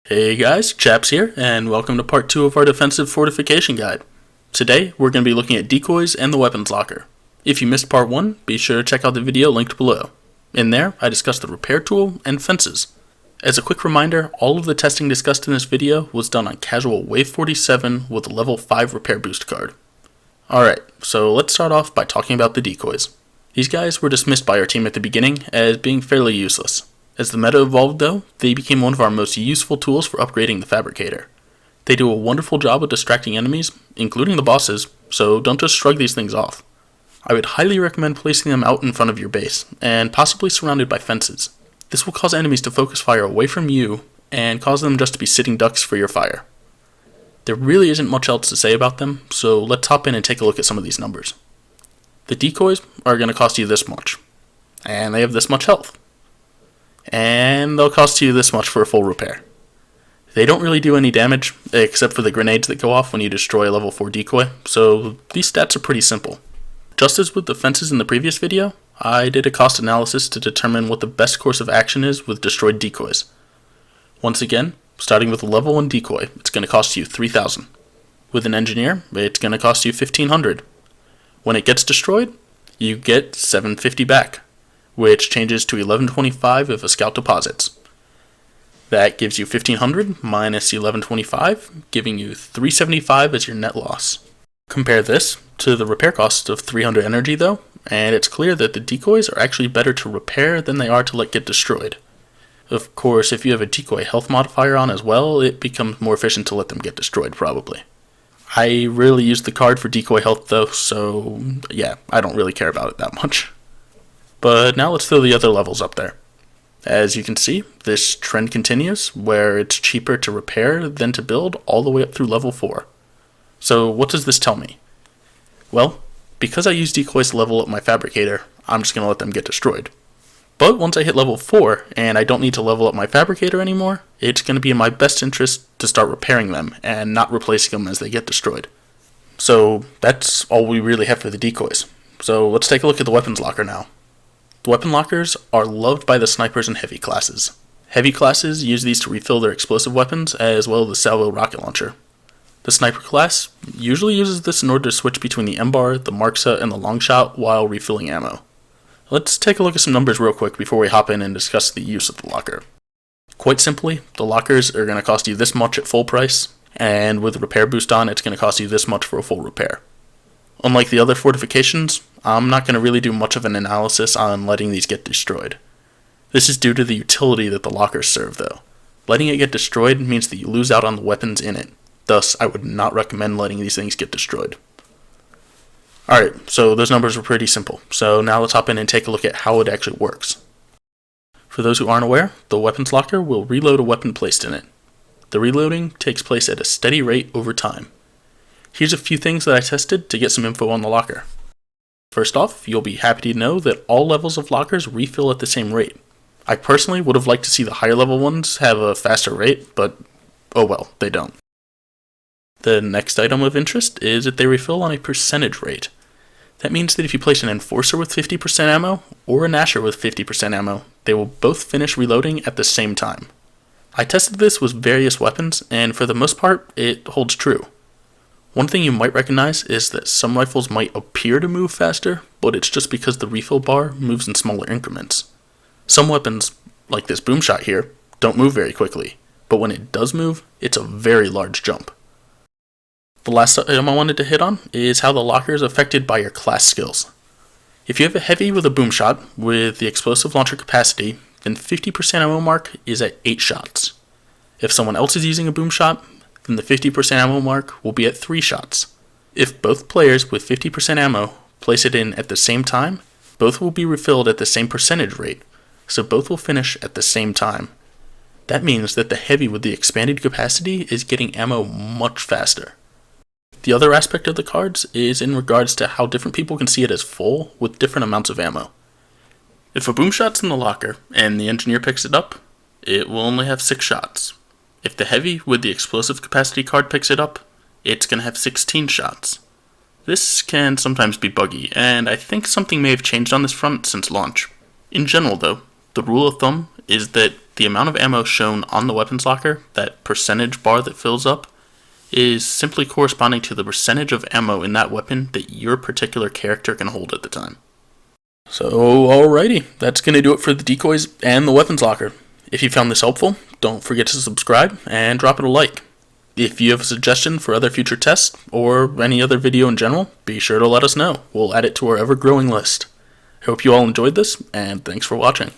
Hey guys, Chaps here, and welcome to part 2 of our defensive fortification guide. Today, we're going to be looking at decoys and the weapons locker. If you missed part 1, be sure to check out the video linked below. In there, I discussed the repair tool and fences. As a quick reminder, all of the testing discussed in this video was done on casual Wave 47 with a level 5 repair boost card. Alright, so let's start off by talking about the decoys. These guys were dismissed by our team at the beginning as being fairly useless. As the meta evolved though, they became one of our most useful tools for upgrading the Fabricator. They do a wonderful job of distracting enemies, including the bosses, so don't just shrug these things off. I would highly recommend placing them out in front of your base, and possibly surrounded by fences. This will cause enemies to focus fire away from you, and cause them just to be sitting ducks for your fire. There really isn't much else to say about them, so let's hop in and take a look at some of these numbers. The decoys are going to cost you this much, and they have this much health. And they'll cost you this much for a full repair. They don't really do any damage, except for the grenades that go off when you destroy a level 4 decoy, so these stats are pretty simple. Just as with the fences in the previous video, I did a cost analysis to determine what the best course of action is with destroyed decoys. Once again, starting with a level 1 decoy, it's going to cost you 3,000. With an engineer, it's going to cost you 1,500. When it gets destroyed, you get 750 back, which changes to 1125 if a scout deposits. That gives you 1500 minus 1125, giving you 375 as your net loss. Compare this to the repair cost of 300 energy though, and it's clear that the decoys are actually better to repair than they are to let get destroyed. Of course, if you have a decoy health modifier on as well, it becomes more efficient to let them get destroyed probably. I rarely use the card for decoy health though, so yeah, I don't really care about it that much. But now let's throw the other levels up there. As you can see, this trend continues, where it's cheaper to repair than to build all the way up through level 4. So what does this tell me? Well, because I use decoys to level up my Fabricator, I'm just going to let them get destroyed. But once I hit level 4, and I don't need to level up my Fabricator anymore, it's going to be in my best interest to start repairing them, and not replacing them as they get destroyed. So that's all we really have for the decoys. So let's take a look at the weapons locker now. The weapon lockers are loved by the snipers and heavy classes. Heavy classes use these to refill their explosive weapons, as well as the salvo rocket launcher. The sniper class usually uses this in order to switch between the M-bar, the Marksa, and the longshot while refilling ammo. Let's take a look at some numbers real quick before we hop in and discuss the use of the locker. Quite simply, the lockers are going to cost you this much at full price, and with a repair boost on, it's going to cost you this much for a full repair. Unlike the other fortifications, I'm not going to really do much of an analysis on letting these get destroyed. This is due to the utility that the lockers serve though. Letting it get destroyed means that you lose out on the weapons in it. Thus, I would not recommend letting these things get destroyed. Alright, so those numbers were pretty simple. So now let's hop in and take a look at how it actually works. For those who aren't aware, the weapons locker will reload a weapon placed in it. The reloading takes place at a steady rate over time. Here's a few things that I tested to get some info on the locker. First off, you'll be happy to know that all levels of lockers refill at the same rate. I personally would have liked to see the higher level ones have a faster rate, but oh well, they don't. The next item of interest is that they refill on a percentage rate. That means that if you place an Enforcer with 50% ammo, or a Gnasher with 50% ammo, they will both finish reloading at the same time. I tested this with various weapons, and for the most part, it holds true. One thing you might recognize is that some rifles might appear to move faster, but it's just because the refill bar moves in smaller increments. Some weapons, like this boom shot here, don't move very quickly, but when it does move, it's a very large jump. The last item I wanted to hit on is how the locker is affected by your class skills. If you have a heavy with a boom shot with the explosive launcher capacity, then 50% ammo mark is at 8 shots. If someone else is using a boom shot, then the 50% ammo mark will be at 3 shots. If both players with 50% ammo place it in at the same time, both will be refilled at the same percentage rate, so both will finish at the same time. That means that the heavy with the expanded capacity is getting ammo much faster. The other aspect of the cards is in regards to how different people can see it as full with different amounts of ammo. If a boom shot's in the locker and the engineer picks it up, it will only have 6 shots. If the heavy with the explosive capacity card picks it up, it's going to have 16 shots. This can sometimes be buggy, and I think something may have changed on this front since launch. In general though, the rule of thumb is that the amount of ammo shown on the weapons locker, that percentage bar that fills up, is simply corresponding to the percentage of ammo in that weapon that your particular character can hold at the time. So alrighty, that's going to do it for the decoys and the weapons locker. If you found this helpful, don't forget to subscribe and drop it a like. If you have a suggestion for other future tests, or any other video in general, be sure to let us know. We'll add it to our ever-growing list. I hope you all enjoyed this, and thanks for watching.